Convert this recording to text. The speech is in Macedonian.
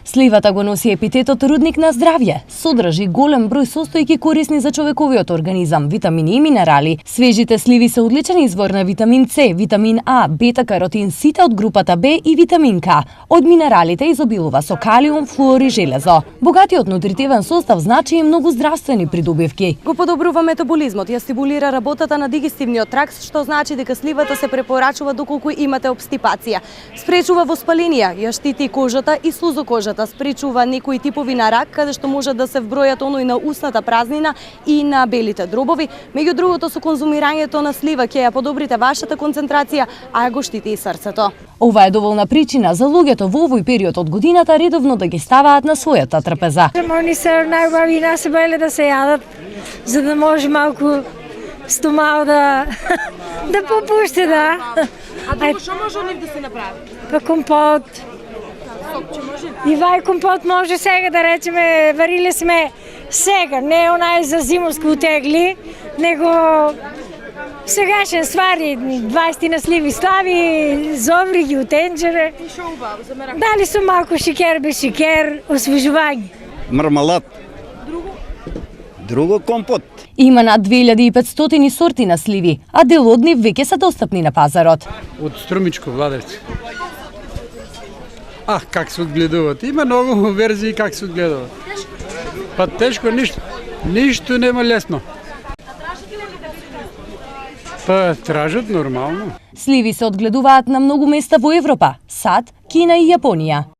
Сливата го носи епитетот рудник на здравје. Содржи голем број состојки корисни за човековиот организам, витамини и минерали. Свежите сливи се одличен извор на витамин С, витамин А, бета-каротин, сите од групата Б и витамин К. Од минералите изобилува со калиум, флуор и железо. Богатиот нутритивен состав значи и многу здравствени придобивки. Го подобрува метаболизмот, ја стимулира работата на дигестивниот тракт, што значи дека сливата се препорачува доколку имате обстипација. Спречува воспаленија, ја штити кожата и сузокожата, спречува некои типови на рак, каде што може да се вбројат оној на устната празнина и на белите дробови. Меѓу другото, со конзумирањето на слива ќе ја подобрите вашата концентрација, а ја го штити и срцето. Ова е доволна причина за луѓето во овој период од годината редовно да ги ставаат на својата трпеза. Они се најубави насебале да се јадат, за да може малку стомао да попушти, да. А друго што може нив да се направи? Па компот. Сопче може? И вај компот може сега да речеме, вариле сме сега, не онај за зимовско утегли, него сегашен ствари, 20 на сливи слави, зоври ги утенџере. И шо убаво за мерак? Дали со малку шикер без шикер, освежување. Мармалад. Друго компот. Има над 2500 сорти на сливи, а дел од нив веќе се достапни на пазарот. Од Струмичко, Владевци. Как се одгледуваат? Има многу верзии как се одгледуваат. Па тешко, ништо нема лесно. Па тражат нормално. Сливи се одгледуваат на многу места во Европа, САД, Кина и Јапонија.